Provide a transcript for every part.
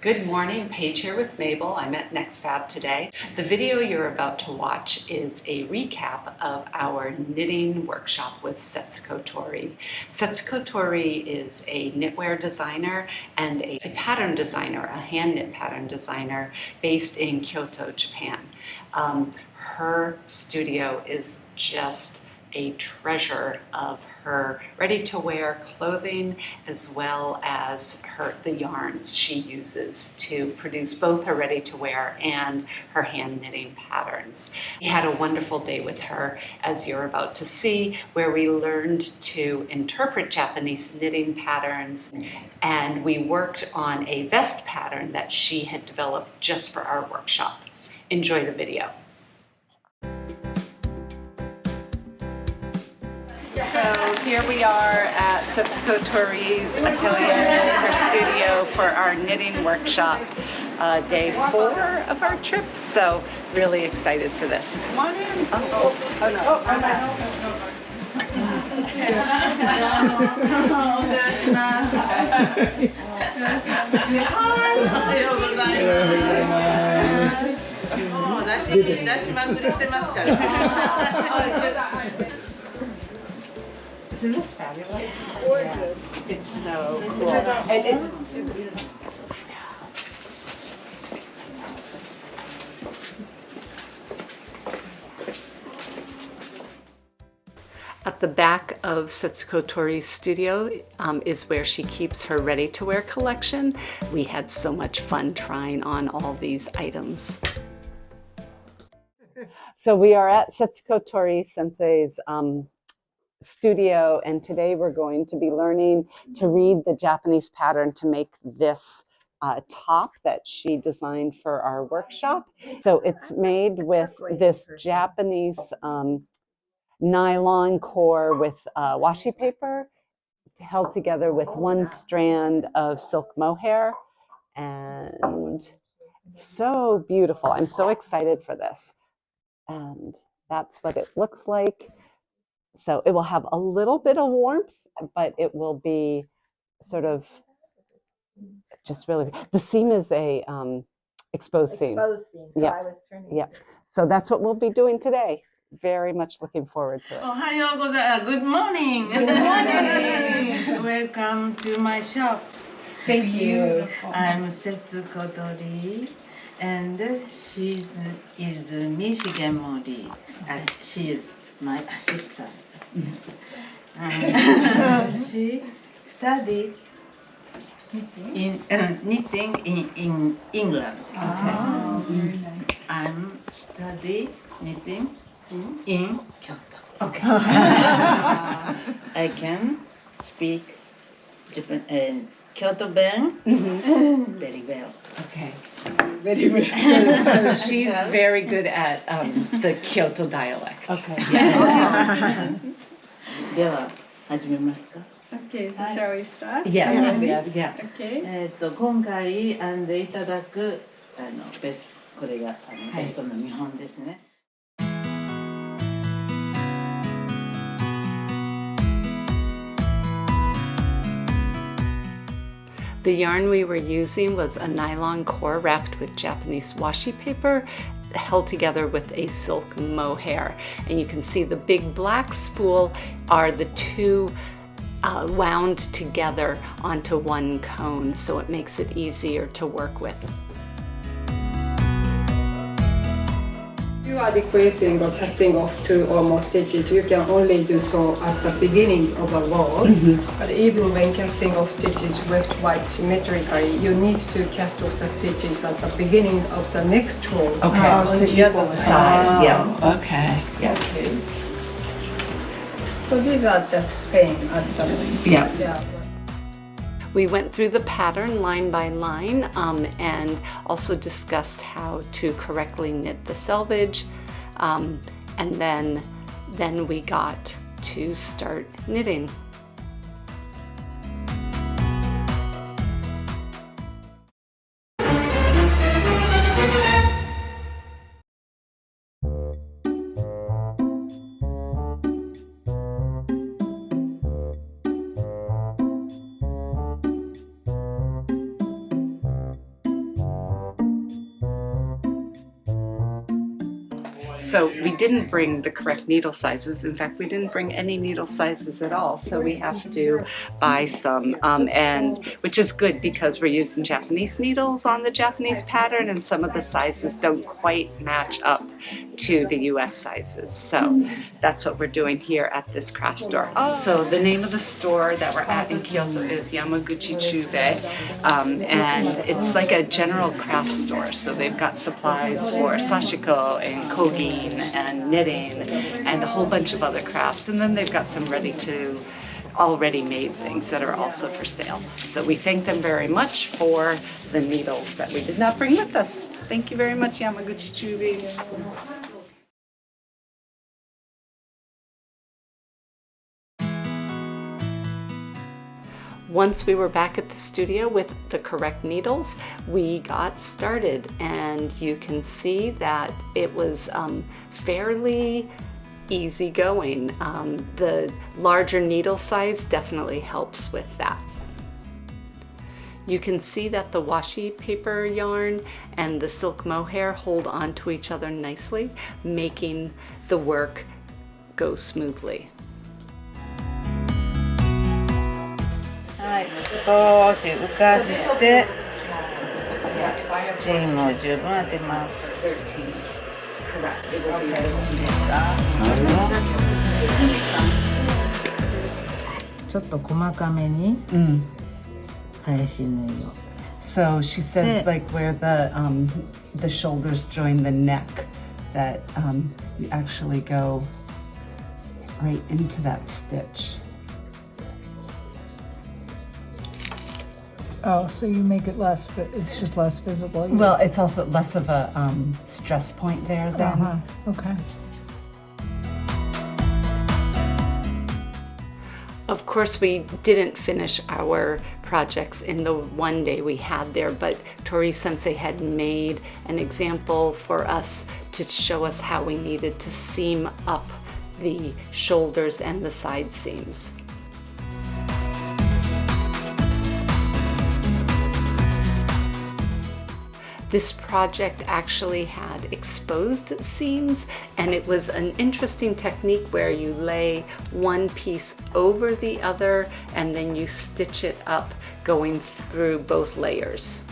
Good morning, Paige here with m.a.b.e.l. I'm at m.a.b.e.l today. The video you're about to watch is a recap of our knitting workshop with Setsuko Torii. Setsuko Torii is a knitwear designer and a pattern designer, a hand knit pattern designer based in Kyoto, Japan. Her studio is just a treasure of her ready-to-wear clothing, as well as the yarns she uses to produce both her ready-to-wear and her hand knitting patterns. We had a wonderful day with her, as you're about to see, where we learned to interpret Japanese knitting patterns, and we worked on a vest pattern that she had developed just for our workshop. Enjoy the video. So here we are at Setsuko Torii's atelier, her studio, for our knitting workshop, day 4 of our trip. So really excited for this. Come on in. Oh no. Isn't this fabulous? Gorgeous. Yeah. It's so cool. And it's beautiful. At the back of Setsuko Torii's studio is where she keeps her ready-to-wear collection. We had so much fun trying on all these items. So we are at Setsuko Torii-sensei's studio, and today we're going to be learning to read the Japanese pattern to make this top that she designed for our workshop. So it's made with this Japanese nylon core with washi paper held together with one strand of silk mohair, and it's so beautiful. I'm so excited for this, and that's what it looks like. So it will have a little bit of warmth, but it will be sort of just really, the seam is a exposed seam. Exposed seam. So yeah. I was turning. Yeah. So that's what we'll be doing today. Very much looking forward to it. Good morning. Good morning. Welcome to my shop. Thank you. I'm Setsuko Torii, and she's Izumi Shigemori. She is my assistant. She studied knitting in England. Oh, very nice. I'm studying knitting in Kyoto. Okay. I can speak Japan Kyoto Ben very well. Okay. Very well. So she's very good at the Kyoto dialect. Okay. Yeah. では始めますか。Okay, so shall we start? Yes. Yeah. Okay. 今回編んでいただくこれがベストの見本ですね。The yarn we were using was a nylon core wrapped with Japanese washi paper, held together with a silk mohair. And you can see the big black spool are the two wound together onto one cone, so it makes it easier to work with. If you are decreasing or casting off 2 or more stitches, you can only do so at the beginning of a row. But even when casting off stitches left right symmetrically, you need to cast off the stitches at the beginning of the next row. Okay. On the other side. Yeah. Okay. Yeah. Okay. So these are just same as the Yeah. We went through the pattern line by line and also discussed how to correctly knit the selvage, and then we got to start knitting. So we didn't bring the correct needle sizes. In fact, we didn't bring any needle sizes at all. So we have to buy some, and which is good because we're using Japanese needles on the Japanese pattern, and some of the sizes don't quite match up to the US sizes. So that's what we're doing here at this craft store. So the name of the store that we're at in Kyoto is Yamaguchi Chube, and it's like a general craft store. So they've got supplies for sashiko and kogin and knitting and a whole bunch of other crafts. And then they've got some already made things that are also for sale. So we thank them very much for the needles that we did not bring with us. Thank you very much, Yamaguchi Chube. Once we were back at the studio with the correct needles, we got started, and you can see that it was fairly easy going. The larger needle size definitely helps with that. You can see that the washi paper yarn and the silk mohair hold on to each other nicely, making the work go smoothly. はい、少し浮かしてスチームを十分当てます。いいですか？ちょっと細かめに返し縫いを。So she says, like where the shoulders join the neck, that you actually go right into that stitch. Oh, so you make it less, but it's just less visible. Well, it's also less of a stress point there then. Okay. Of course, we didn't finish our projects in the one day we had there, but Torii-sensei had made an example for us to show us how we needed to seam up the shoulders and the side seams. This project actually had exposed seams, and it was an interesting technique where you lay one piece over the other and then you stitch it up going through both layers.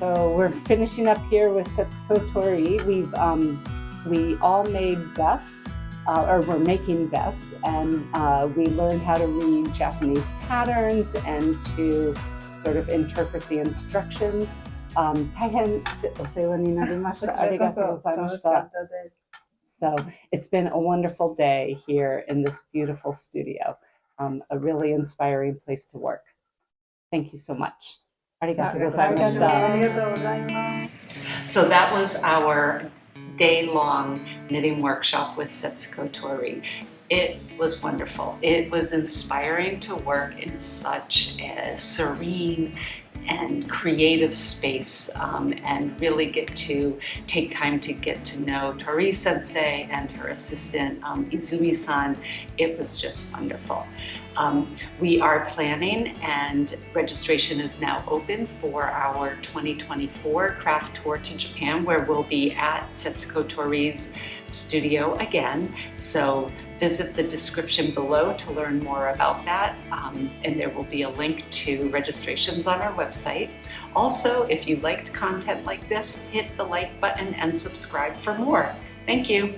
So we're finishing up here with Setsuko Torii. We all made vests. Or we're making vests, and we learned how to read Japanese patterns and to sort of interpret the instructions. 大変お世話になりました。ありがとうございました。So it's been a wonderful day here in this beautiful studio. A really inspiring place to work. Thank you so much. ありがとうございました。So that was our day-long knitting workshop with Setsuko Torii. It was wonderful. It was inspiring to work in such a serene and creative space, and really get to take time to get to know Torii-sensei and her assistant Izumi-san. It was just wonderful. We are planning, and registration is now open for our 2024 craft tour to Japan, where we'll be at Setsuko Torii's studio again. So visit the description below to learn more about that, and there will be a link to registrations on our website. Also, if you liked content like this, hit the like button and subscribe for more. Thank you.